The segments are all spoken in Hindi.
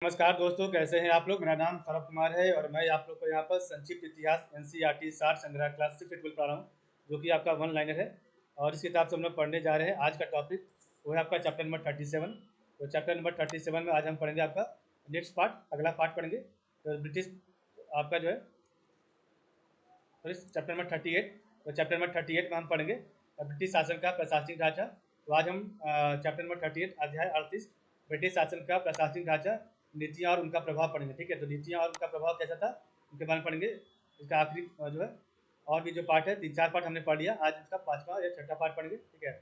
नमस्कार दोस्तों, कैसे हैं आप लोग। मेरा नाम सौरभ कुमार है और मैं आप लोग को यहाँ पर संक्षिप्त इतिहास एनसीईआरटी सार संग्रह क्लास 6 बिल्कुल पढ़ा रहा हूँ, जो कि आपका वन लाइनर है। और इस किताब से हम लोग पढ़ने जा रहे हैं। आज का टॉपिक वो है आपका चैप्टर नंबर 37। तो चैप्टर नंबर 37 में आज हम पढ़ेंगे आपका नेक्स्ट पार्ट, अगला पार्ट पढ़ेंगे। तो ब्रिटिश आपका जो है चैप्टर नंबर 38। तो चैप्टर नंबर 38 में हम पढ़ेंगे ब्रिटिश शासन का प्रशासनिक ढांचा। तो आज हम चैप्टर नंबर 38 अध्याय 38 ब्रिटिश शासन का प्रशासनिक ढांचा, नीतियाँ और उनका प्रभाव पढ़ेंगे। ठीक है, तो नीतियाँ और उनका प्रभाव कैसा था उनके बारे में पढ़ेंगे। इसका आखिरी जो है और भी जो पार्ट है, 3-4 पार्ट हमने पढ़ लिया, आज इसका 5वां या 6ठा पार्ट पढ़ेंगे। ठीक है,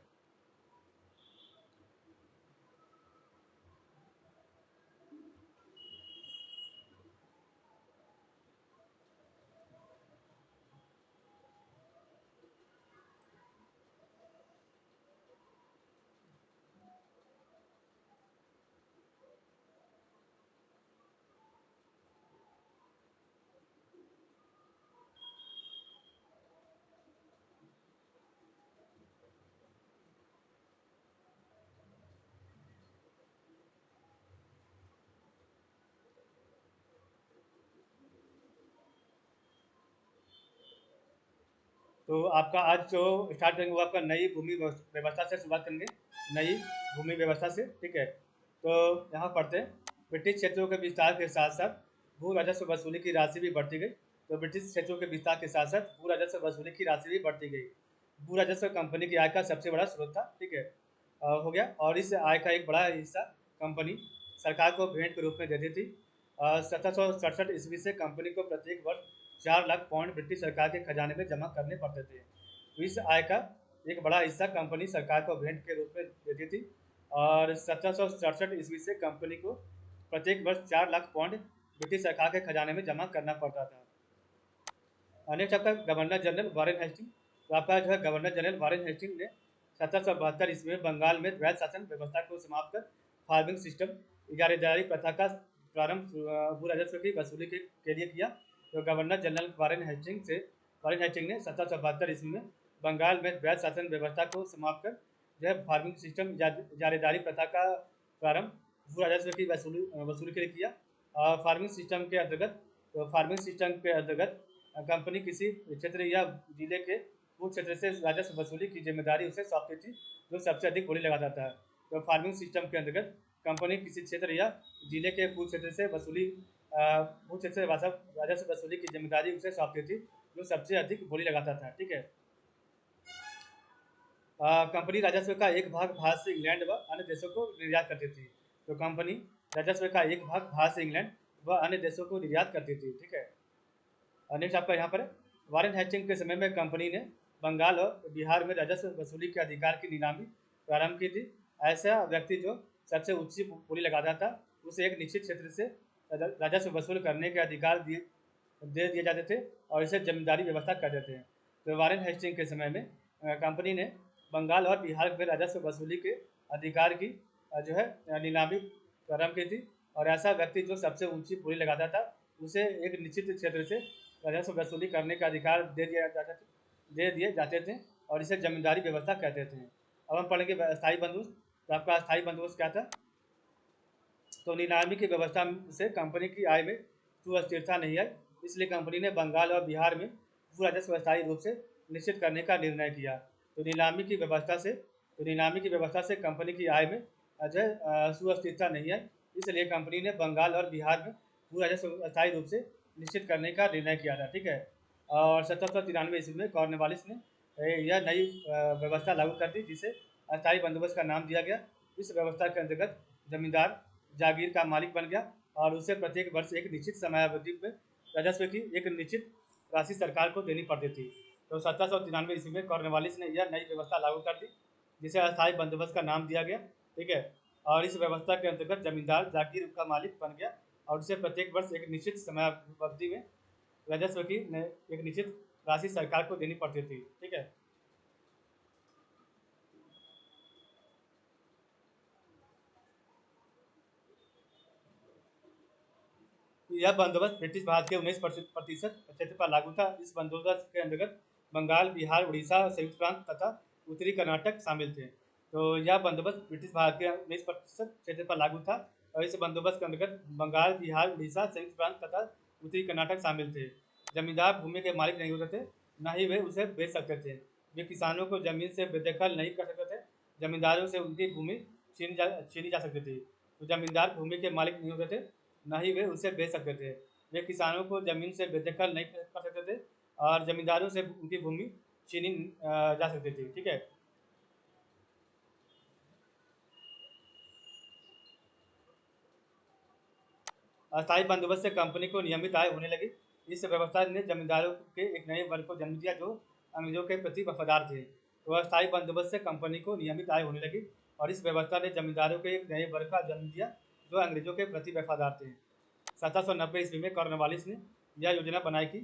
तो आपका आज जो स्टार्ट करेंगे वो आपका नई भूमि व्यवस्था से शुरुआत करेंगे। नई भूमि व्यवस्था से। ठीक है, तो यहाँ पढ़ते हैं। ब्रिटिश क्षेत्रों के विस्तार के साथ साथ भू राजस्व वसूली की राशि भी बढ़ती गई। तो ब्रिटिश क्षेत्रों के विस्तार के साथ साथ भू राजस्व वसूली की राशि भी बढ़ती गई। भू राजस्व कंपनी की आय का सबसे बड़ा स्रोत था। ठीक है, हो गया। और इस आय का एक बड़ा हिस्सा कंपनी सरकार को भेंट के रूप में देती थी। 1767 ईस्वी से कंपनी को प्रत्येक वर्ष 4 लाख पाउंड ब्रिटिश सरकार के खजाने में जमा करने पड़ते थे। तो इस आय का एक बड़ा हिस्सा कंपनी सरकार को भेंट के रूप में देती थी। और 1767 ईस्वी से कंपनी को प्रत्येक वर्ष 4 लाख पाउंड ब्रिटिश सरकार के खजाने में जमा करना पड़ता था। नेक्स्ट आपका गवर्नर जनरल वारेन हेस्टिंग। तो आपका जो है गवर्नर जनरल वारेन हेस्टिंग ने 1772 ईस्वी में बंगाल में द्वैध शासन व्यवस्था को समाप्त कर फार्मिंग सिस्टम इजारेदारी प्रथा का प्रारंभ भू राजस्व की वसूली के लिए किया। तो गवर्नर जनरल वारेन हेस्टिंग ने 1772 ईस्वी में बंगाल में द्वैध शासन व्यवस्था को समाप्त कर जो है फार्मिंग सिस्टम इजारेदारी प्रथा का प्रारंभ भू राजस्व की वसूली के लिए किया। फार्मिंग सिस्टम के अंतर्गत फार्मिंग सिस्टम के अंतर्गत कंपनी किसी क्षेत्र या जिले के कुछ क्षेत्र से राजस्व वसूली की जिम्मेदारी उसे सौंपती थी, जो सबसे अधिक बोली लगाता था। तो फार्मिंग सिस्टम के अंतर्गत कंपनी किसी क्षेत्र या जिले के कुछ क्षेत्र से कुछ क्षेत्र से राजस्व वसूली की जिम्मेदारी उसे सौंपती थी, जो सबसे अधिक बोली लगाता था। ठीक है, कंपनी राजस्व का एक भाग भारत से इंग्लैंड व अन्य देशों को निर्यात करती थी। तो कंपनी राजस्व का एक भाग भारत से इंग्लैंड व अन्य देशों को निर्यात करती थी। ठीक है, नेक्स्ट आपका यहाँ पर वारेन हेस्टिंग के समय में कंपनी ने बंगाल और बिहार में राजस्व वसूली के अधिकार की नीलामी प्रारंभ की थी। ऐसा व्यक्ति जो सबसे ऊंची बोली लगाता था उसे एक निश्चित क्षेत्र से राजस्व वसूल करने के अधिकार दे दिए जाते थे और इसे जमींदारी व्यवस्था कहते थे। तो वारेन हेस्टिंग के समय में कंपनी ने बंगाल और बिहार में राजस्व वसूली के अधिकार की जो है नीलामी प्रारंभ की थी। और ऐसा व्यक्ति जो सबसे ऊंची बोली लगाता था उसे एक निश्चित क्षेत्र से राजस्व वसूली करने का अधिकार दे दिए जाते थे और इसे जमींदारी व्यवस्था कहते थे। अब हम पढ़ेंगे स्थायी बंदोबस्त। तो आपका स्थायी बंदोबस्त क्या था। तो नीलामी की व्यवस्था से कंपनी की आय में सुस्थिरता नहीं आई, इसलिए कंपनी ने बंगाल और बिहार में भू राजस्व स्थायी रूप से निश्चित करने का निर्णय किया। तो नीलामी की व्यवस्था से कंपनी की आय में जो है सुस्थिरता नहीं आई, इसलिए कंपनी ने बंगाल और बिहार में भू राजस्व स्थायी रूप से निश्चित करने का निर्णय किया था। ठीक है, और 1793 ईस्वी में कॉर्नवालिस ने यह नई व्यवस्था लागू कर दी, जिसे अस्थायी बंदोबस्त का नाम दिया गया। इस व्यवस्था के अंतर्गत जमींदार जागीर का मालिक बन गया और उसे प्रत्येक वर्ष एक निश्चित समयावधि में राजस्व की एक निश्चित राशि सरकार को देनी पड़ती थी। तो 1793 ईस्वी में कॉर्नवालिस ने यह नई व्यवस्था लागू कर दी, जिसे अस्थायी बंदोबस्त का नाम दिया गया। ठीक है, और इस व्यवस्था के अंतर्गत जमींदार जागीर का मालिक बन गया और उसे प्रत्येक वर्ष एक निश्चित समयावधि में राजस्व की एक निश्चित राशि सरकार को देनी पड़ती थी। ठीक है, यह बंदोबस्त ब्रिटिश भारत के 19% क्षेत्र पर लागू था। इस बंदोबस्त के अंतर्गत बंगाल, बिहार, उड़ीसा, संयुक्त प्रांत तथा उत्तरी कर्नाटक शामिल थे। तो यह बंदोबस्त ब्रिटिश भारत के 19% क्षेत्र पर लागू था और इस बंदोबस्त के अंतर्गत बंगाल, बिहार, उड़ीसा, संयुक्त प्रांत तथा उत्तरी कर्नाटक शामिल थे। जमींदार भूमि के मालिक नहीं होते थे, न ही वे उसे बेच सकते थे। वे किसानों को जमीन से बेदखल नहीं कर सकते थे। जमींदारों से उनकी भूमि छीनी जा सकती थी। तो जमींदार भूमि के मालिक नहीं होते थे, न ही वे उसे बेच सकते थे। वे किसानों को जमीन से बेदखल नहीं कर सकते थे और जमींदारों से उनकी भूमि छीनी जा सकती थी। ठीक है। अस्थायी बंदोबस्त से कंपनी को नियमित आय होने लगी। इस व्यवस्था ने जमींदारों के एक नए वर्ग को जन्म दिया जो अंग्रेजों के प्रति वफादार थे। तो अस्थायी बंदोबस्त से कंपनी को नियमित आय होने लगी और इस व्यवस्था ने जमींदारों के एक नए वर्ग का जन्म दिया जो अंग्रेजों के प्रति वफादार थे। 1790 ईस्वी में कॉर्नवालिस ने यह योजना बनाई कि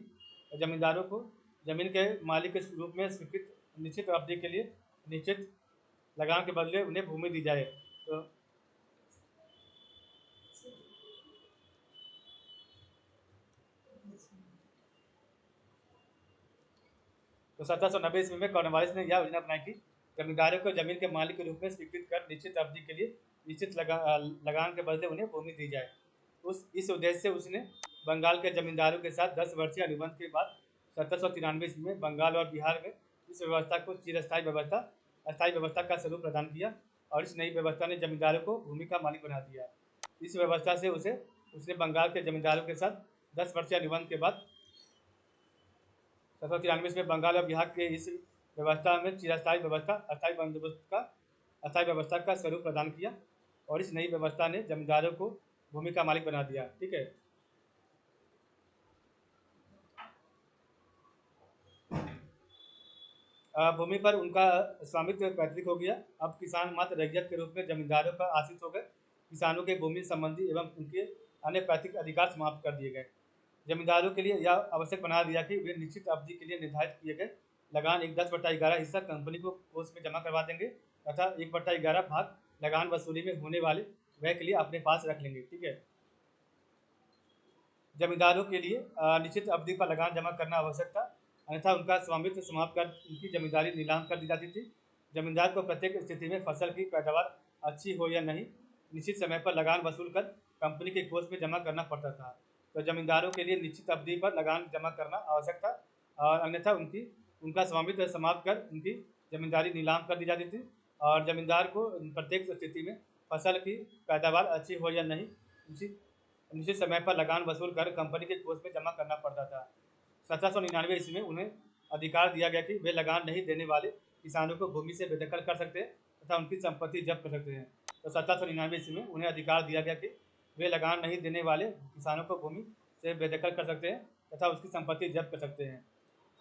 जमींदारों को जमीन के मालिक के रूप में स्वीकृत निश्चित अवधि के लिए निश्चित लगान के बदले उन्हें भूमि दी जाए। तो 1790 ईस्वी में कॉर्नवालिस ने यह योजना बनाई कि जमींदारों को जमीन के मालिक के रूप में स्वीकृत कर निश्चित अवधि के लिए निश्चित लगान के बदले उन्हें भूमि दी जाए। उस इस उद्देश्य से उसने बंगाल के जमींदारों के साथ 10 वर्षीय अनुबंध के बाद 1793 ईस्वी में बंगाल और बिहार में इस व्यवस्था को चिरस्थायी व्यवस्था अस्थायी व्यवस्था का स्वरूप प्रदान किया और इस नई व्यवस्था ने जमींदारों को भूमि का मालिक बना दिया। इस व्यवस्था से उसने बंगाल के जमींदारों के साथ 10 वर्षीय अनुबंध के बाद 1793 में बंगाल और बिहार के इस व्यवस्था में चिरस्थायी व्यवस्था अस्थायी व्यवस्था का स्वरूप प्रदान किया और इस नई व्यवस्था ने जमींदारों को भूमि का मालिक बना दिया। ठीक है। भूमि पर उनका स्वामित्व पैतृक हो गया। अब किसान मात्र रैयत के रूप में जमींदारों पर आश्रित हो गए। किसानों के भूमि संबंधी एवं उनके अन्य पैतृक अधिकार समाप्त कर दिए गए। जमींदारों के लिए यह आवश्यक बना दिया कि वे निश्चित अवधि के लिए निर्धारित किए गए लगान एक 10/11 हिस्सा कंपनी को कोष में जमा करवा देंगे तथा 1/11 भाग लगान वसूली में होने वाले व्यय के लिए अपने पास रख लेंगे। ठीक है। जमींदारों के लिए निश्चित अवधि पर लगान जमा करना आवश्यक था, अन्यथा उनका स्वामित्व समाप्त कर उनकी जमींदारी नीलाम कर दी जाती थी। जमींदार को प्रत्येक स्थिति में फसल की पैदावार अच्छी हो या नहीं निश्चित समय पर लगान वसूल कर कंपनी के कोष में जमा करना पड़ता था। तो जमींदारों के लिए निश्चित अवधि पर लगान जमा करना आवश्यक था और अन्यथा उनका स्वामित्व समाप्त कर उनकी जमींदारी नीलाम कर दी जाती थी और जमींदार को प्रत्येक स्थिति में फसल की पैदावार अच्छी हो या नहीं निश्चित समय पर लगान वसूल कर कंपनी के कोष में जमा करना पड़ता था। 1799 ईस्वी में उन्हें अधिकार दिया गया कि वे लगान नहीं देने वाले किसानों को भूमि से बेदखल कर सकते हैं तथा उनकी संपत्ति जब्त कर सकते हैं। तो 1799 ईस्वी में उन्हें अधिकार दिया गया कि वे लगान नहीं देने वाले किसानों को भूमि से बेदखल कर सकते हैं तथा उसकी संपत्ति जब्त कर सकते हैं।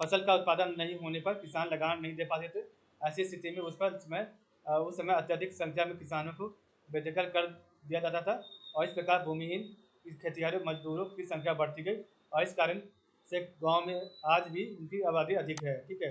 फसल का उत्पादन नहीं होने पर किसान लगान नहीं दे पाते थे। ऐसी स्थिति में उस समय अत्यधिक संख्या में किसानों को बेदखल कर दिया जाता था और इस प्रकार भूमिहीन खेतिहर मजदूरों की संख्या बढ़ती गई और इस कारण से गांव में आज भी उनकी आबादी अधिक है। ठीक है।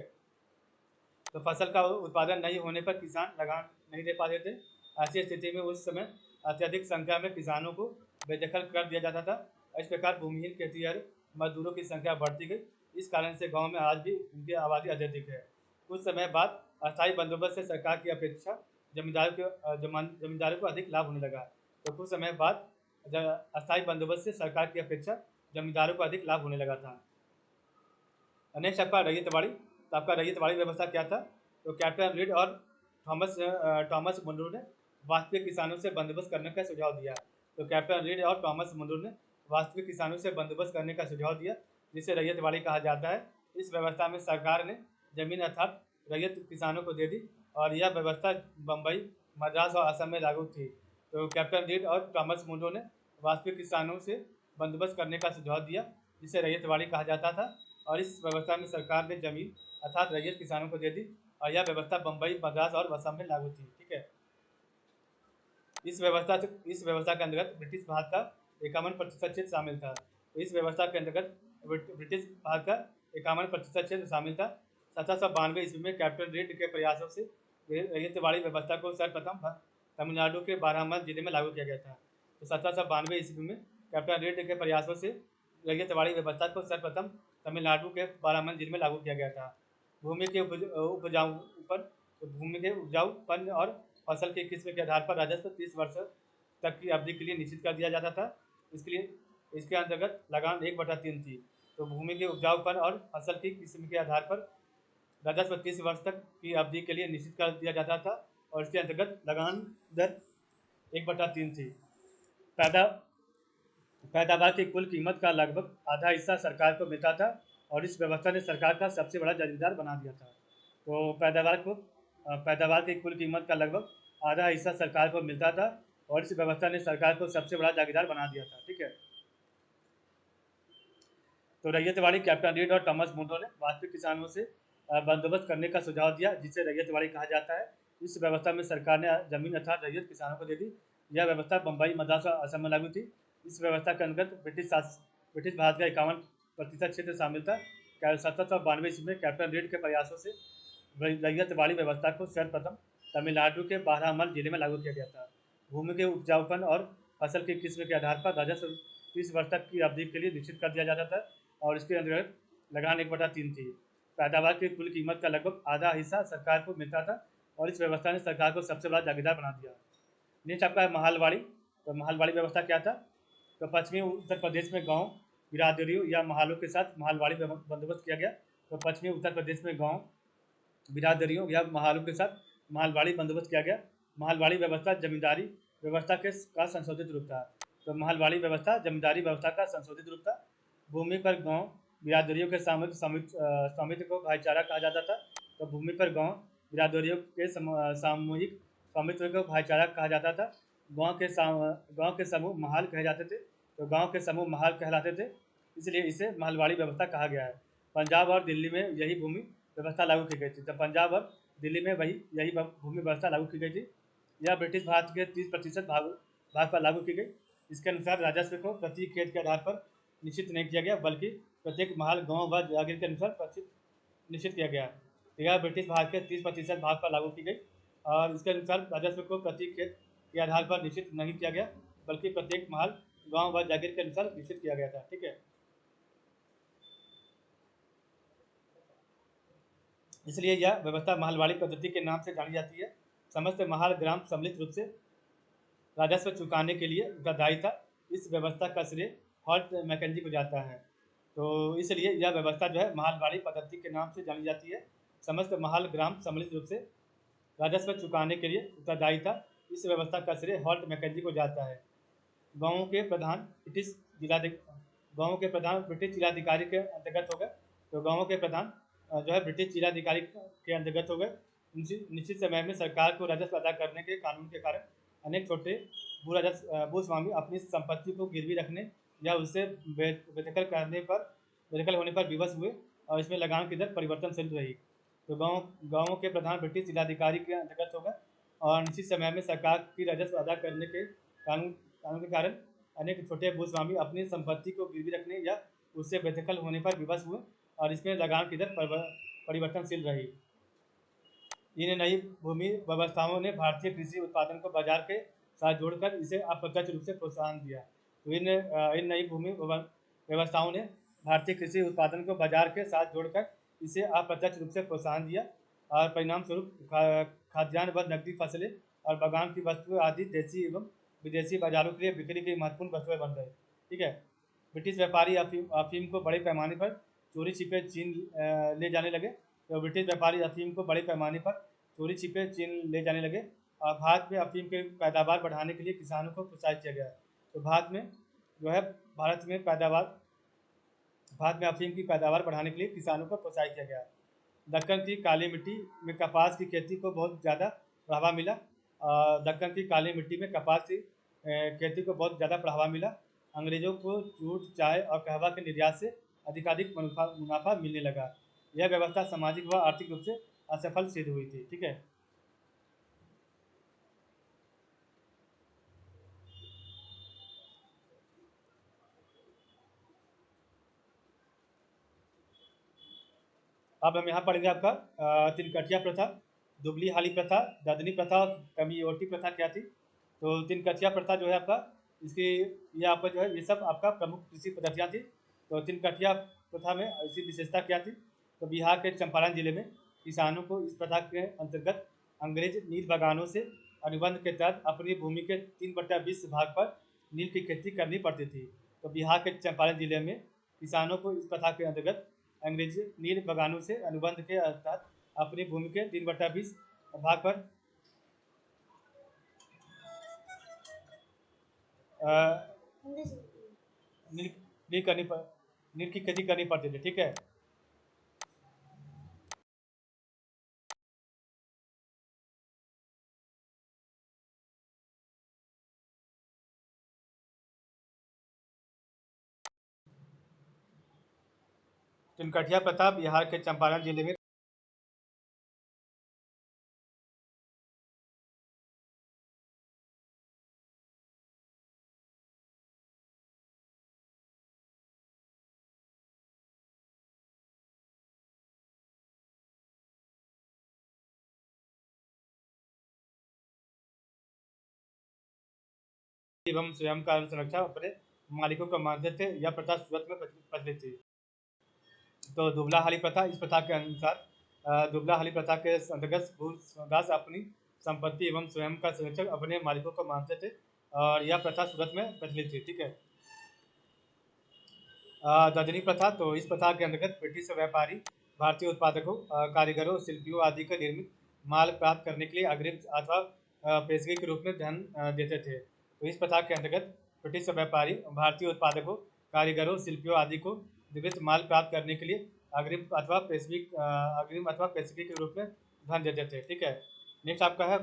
तो फसल का उत्पादन नहीं होने पर किसान लगान नहीं दे पाते थे। ऐसी स्थिति में उस समय अत्यधिक संख्या में किसानों को बेदखल कर दिया जाता था। इस प्रकार भूमिहीन खेतिहर मजदूरों की संख्या बढ़ती गई। इस कारण से गांव में आज भी उनकी आबादी अत्यधिक है। कुछ समय बाद अस्थायी बंदोबस्त से सरकार की अपेक्षा जमींदारों को अधिक लाभ होने लगा। तो कुछ समय बाद अस्थायी बंदोबस्त से सरकार की अपेक्षा जमींदारों को अधिक लाभ होने लगा था। नेक्स्ट आपका रैयतवाड़ी। तो आपका रैयतवाड़ी व्यवस्था क्या था? तो कैप्टन रीड और थॉमस मुनरो ने वास्तविक किसानों से बंदोबस्त करने का सुझाव दिया। तो कैप्टन रीड और थॉमस मुनरो ने वास्तविक किसानों से बंदोबस्त करने का सुझाव दिया जिसे रैयतवाड़ी कहा जाता है। इस व्यवस्था में सरकार ने जमीन अर्थात रैयत किसानों को दे दी और यह व्यवस्था बम्बई, मद्रास और असम में लागू थी। तो कैप्टन रीड और थॉमस मुनरो ने वास्तविक किसानों से बंदोबस्त करने का सुझाव दिया जिसे रैयतवाड़ी कहा जाता था और इस व्यवस्था में सरकार ने जमीन अर्थात रैयत किसानों को दे दी और यह व्यवस्था बम्बई, मद्रास और असम में लागू थी। ठीक है। इस व्यवस्था के अंतर्गत ब्रिटिश भारत का 51% क्षेत्र शामिल था। तो इस व्यवस्था के अंतर्गत ब्रिटिश भारत का 51% क्षेत्र शामिल था। 1792 ईस्वी में कैप्टन रीड के प्रयासों से रैयतवाड़ी व्यवस्था को सर्वप्रथम तमिलनाडु के बारामल जिले में लागू किया गया था। तो 1792 ईस्वी में कैप्टन रीड के प्रयासों से रैयतवाड़ी व्यवस्था को सर्वप्रथम तमिलनाडु के बारामल जिले में लागू किया गया था। भूमि के उपजाऊपन और फसल की किस्म के आधार पर राजस्व 30 वर्ष तक की अवधि के लिए निश्चित कर दिया जाता था। इसके लिए इसके अंतर्गत लगान 1/3 थी। तो भूमि के उपजाऊपन और फसल की किस्म के आधार पर राजस्व 30 वर्ष तक की अवधि के लिए निश्चित कर दिया जाता था और इसके अंतर्गत लगान दर 1/3 थी। पैदा पैदावार की कुल कीमत का लगभग आधा हिस्सा सरकार को मिलता था और इस व्यवस्था ने सरकार का सबसे बड़ा जागीरदार बना दिया था। तो पैदावार की कुल कीमत का लगभग आधा हिस्सा सरकार को मिलता था और इस व्यवस्था ने सरकार को सबसे बड़ा जागीरदार बना दिया था। ठीक है। तो रैयतवाड़ी कैप्टन रीड और थॉमस मुंडो ने वास्तविक किसानों से बंदोबस्त करने का सुझाव दिया, जिसे रैयतवाड़ी कहा जाता है। इस व्यवस्था में सरकार ने जमीन अर्थात रैयत किसानों को दे दी। यह व्यवस्था बम्बई, मद्रास और असम में लागू थी। इस व्यवस्था के अंतर्गत ब्रिटिश भारत का 51% क्षेत्र शामिल था। 1792 ईस्वी में कैप्टन रीड के प्रयासों से रैयतवाड़ी व्यवस्था को सर्वप्रथम तमिलनाडु के बारामल जिले में लागू किया गया था। भूमि के उपजाऊपन और फसल की किस्म के आधार पर राजस्व 30 वर्ष तक की अवधि के लिए निश्चित कर दिया जाता था और इसके अंतर्गत लगान 1/3 थी। पैदावार की कुल कीमत का लगभग आधा हिस्सा सरकार को मिलता था और इस व्यवस्था ने सरकार को सबसे बड़ा जागीरदार बना दिया। नेक्स्ट आपका है महालवाड़ी। तो महालवाड़ी व्यवस्था क्या था? तो पश्चिमी उत्तर प्रदेश में गांव बिरादरियों या महालों के साथ महालवाड़ी बंदोबस्त किया गया। तो पश्चिमी उत्तर प्रदेश में गांव बिरादरियों या महालों के साथ महालवाड़ी बंदोबस्त किया गया। महालवाड़ी व्यवस्था जमींदारी व्यवस्था का संशोधित रूप था। तो महालवाड़ी व्यवस्था जमींदारी व्यवस्था का संशोधित रूप था। भूमि पर गांव बिरादरियों के स्वामित्व को भाईचारा कहा जाता था। तो भूमि पर गांव बिरादरियों के सामूहिक स्वामित्व को भाईचारा कहा जाता था। गांव के समूह महाल कहे जाते थे। तो गांव के समूह महाल कहलाते थे, इसलिए इसे महालवाड़ी व्यवस्था कहा गया है। पंजाब और दिल्ली में यही भूमि व्यवस्था लागू की गई थी। तो पंजाब और दिल्ली में यही भूमि व्यवस्था लागू की गई थी। यह ब्रिटिश भारत के 30% भाग पर लागू की गई। इसके अनुसार राजस्व को प्रति खेत के आधार पर निश्चित नहीं किया गया, बल्कि प्रत्येक महाल गांव व जागीर के अनुसार निश्चित किया गया। तो यह ब्रिटिश भारत के 30% भाग पर लागू की गई और इसके अनुसार राजस्व को प्रति खेत के आधार पर निश्चित नहीं किया गया, बल्कि प्रत्येक महल गांव व जागीर के अनुसार निश्चित किया गया था। ठीक है। इसलिए यह व्यवस्था महलवाड़ी पद्धति के नाम से जानी जाती है। समस्त महल ग्राम सम्मिलित रूप से राजस्व चुकाने के लिए उत्तरदायी था। इस व्यवस्था का श्रेय हॉल्ट मैकेंजी को जाता है। तो इसलिए यह व्यवस्था जो है महलवाड़ी पद्धति के नाम से जानी जाती है। समस्त महल ग्राम सम्मिलित रूप से राजस्व चुकाने के लिए उत्तरदायी था। इस व्यवस्था का श्रेय हॉल्ट मैकेंजी को जाता है। गाँवों के प्रधान ब्रिटिश जिलाधिकारी के अंतर्गत हो गए। तो गाँवों के प्रधान जो है ब्रिटिश जिलाधिकारी के अंतर्गत हो गए। निश्चित समय में सरकार को राजस्व अदा करने के कानून के कारण अनेक छोटे भूस्वामी अपनी संपत्ति को गिरवी रखने या उससे बेदखल होने पर विवश हुए और इसमें लगान की दर परिवर्तनशील रही। तो गाँवों के प्रधान ब्रिटिश जिलाधिकारी के अंतर्गत हो गए और निश्चित समय में सरकार की राजस्व अदा करने के कानून के कारण अनेक छोटे भूस्वामी अपनी संपत्ति को गिरवी रखने या उससे बेदखल होने पर विवश हुए और इसमें लगान की दर परिवर्तनशील रही। इन नई भूमि व्यवस्थाओं ने भारतीय कृषि उत्पादन को बाजार के साथ जोड़कर इसे अप्रत्यक्ष रूप से प्रोत्साहन दिया। तो इन नई भूमि व्यवस्थाओं ने भारतीय कृषि उत्पादन को बाजार के साथ जोड़कर इसे अप्रत्यक्ष रूप से प्रोत्साहन दिया और परिणाम स्वरूप खाद्यान्न व नकदी फसलें और बागान की वस्तुएं आदि देशी एवं विदेशी बाजारों के लिए बिक्री की महत्वपूर्ण वस्तुएं बन गई। ठीक है। ब्रिटिश व्यापारी अफीम को बड़े पैमाने पर चोरी छिपे चीन ले जाने लगे। तो ब्रिटिश व्यापारी अफीम को बड़े पैमाने पर चोरी छिपे चीन ले जाने लगे और भारत में अफीम के पैदावार बढ़ाने के लिए किसानों को प्रोत्साहित किया गया। तो भारत में अफीम की पैदावार बढ़ाने के लिए किसानों को प्रोत्साहित किया गया। दक्कन की काली मिट्टी में कपास की खेती को बहुत ज़्यादा बढ़ावा मिला। दक्कन की काली मिट्टी में कपास की खेती को बहुत ज़्यादा बढ़ावा मिला। अंग्रेजों को जूट, चाय और कहवा के निर्यात से अधिकाधिक मुनाफा मिलने लगा। यह व्यवस्था सामाजिक व आर्थिक रूप से असफल सिद्ध हुई थी। ठीक है। अब हम यहाँ पढ़ेंगे आपका तिनकटिया प्रथा, दुबली हाली प्रथा, ददनी प्रथा और कमियोटी प्रथा क्या थी। तो तिनकटिया प्रथा जो है आपका ये आपका जो है ये सब आपका प्रमुख कृषि पद्धतियाँ थी। तो तिनकटिया प्रथा में इसकी विशेषता क्या थी? तो बिहार के चंपारण जिले में किसानों को इस प्रथा के अंतर्गत अंग्रेज नील बागानों से अनुबंध के तहत अपनी भूमि के 3/20 भाग पर नील की खेती करनी पड़ती थी। तो बिहार के चंपारण जिले में किसानों को इस प्रथा के अंतर्गत अंग्रेजी नील बगानों से अनुबंध के तहत अपनी भूमि के 3/20 भाग पर नील नील करनी नील की खेती करनी पड़ती थी। ठीक है, तिनकठिया प्रथा बिहार के चंपारण जिले में एवं स्वयं का संरक्षण अपने मालिकों को मानते थे। यह प्रथा सूरत में प्रचलित थी। तो दुबला हाली प्रथा, इस प्रथा के अनुसार दुबला हाली प्रथा के अंतर्गत भूदास अपनी संपत्ति एवं स्वयं का संरक्षण अपने मालिकों को मानते थे और यह प्रथा सूरत में प्रचलित थी। ठीक है, ददनी प्रथा, तो इस प्रथा के अंतर्गत ब्रिटिश व्यापारी भारतीय उत्पादकों, कारीगरों, शिल्पियों आदि का निर्मित माल प्राप्त करने के लिए अग्रिम अथवा पेशगी के रूप में धन देते थे। तो इस प्रथा के अंतर्गत ब्रिटिश व्यापारी भारतीय उत्पादकों, कारीगरों, शिल्पियों आदि को निर्मित माल प्राप्त करने के लिए अग्रिम अथवा पेशगी के रूप में धन देते थे। ठीक है, नेक्स्ट आपका है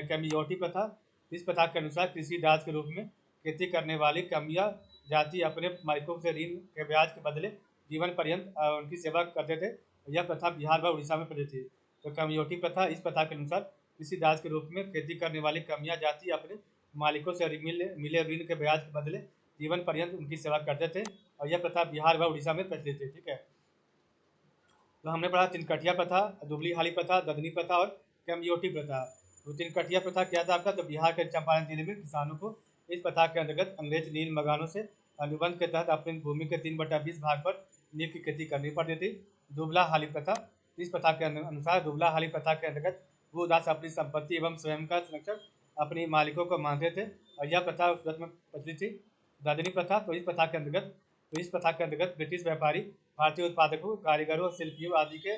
कैमियोटी प्रथा। इस प्रथा के अनुसार कृषि दास के रूप में खेती करने वाली कमिया जाति अपने मालिकों से ऋण के ब्याज के बदले जीवन पर्यंत उनकी सेवा करते थे। यह प्रथा बिहार व उड़ीसा में प्रचलित थी। तो कमियोटी प्रथा, इस प्रथा के अनुसार किसी दास के रूप में खेती करने वाली कमिया जाति अपने मालिकों से मिले ऋण के ब्याज के बदले जीवन पर्यंत उनकी सेवा करते थे और यह प्रथा बिहार व उड़ीसा में प्रचलित थी। ठीक है, तो हमने पढ़ा तिनकठिया प्रथा, दुबली हाली प्रथा, ददनी प्रथा और कमियोटी प्रथा। तो तिनकठिया प्रथा क्या था आपका? तो बिहार के चंपारण जिले में किसानों को इस प्रथा के अंतर्गत अंग्रेज नील मकानों से अनुबंध के तहत अपनी भूमि के 3/20 भाग पर नील की खेती करनी पड़ती थी। दुबला हाली प्रथा, इस प्रथा के अनुसार दुबला हाली प्रथा के अंतर्गत भूदास अपनी संपत्ति एवं स्वयं का संरक्षण अपनी मालिकों को मानते थे और यह प्रथा सूरत में प्रचलित थी। दादनी प्रथा, तो इस प्रथा के अंतर्गत ब्रिटिश व्यापारी भारतीय उत्पादकों, कारीगरों, शिल्पियों आदि के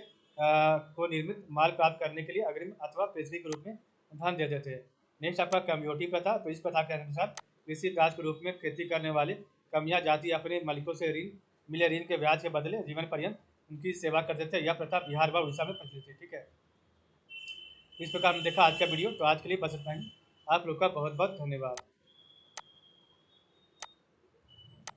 को निर्मित माल प्राप्त करने के लिए अग्रिम अथवा पेशगी के रूप में धन देते थे। नेक्स्ट आपका कमियोटी प्रथा, तो इस प्रथा के अनुसार कृषि दास के रूप में खेती करने वाले कमिया जाति अपने मालिकों से मिले ऋण के ब्याज के बदले जीवन पर्यंत उनकी सेवा करते थे। यह प्रथा बिहार व उड़ीसा में प्रचलित थी। ठीक है, इस प्रकार हमने देखा आज का वीडियो। तो आज के लिए बस इतना ही। आप लोग का बहुत बहुत धन्यवाद।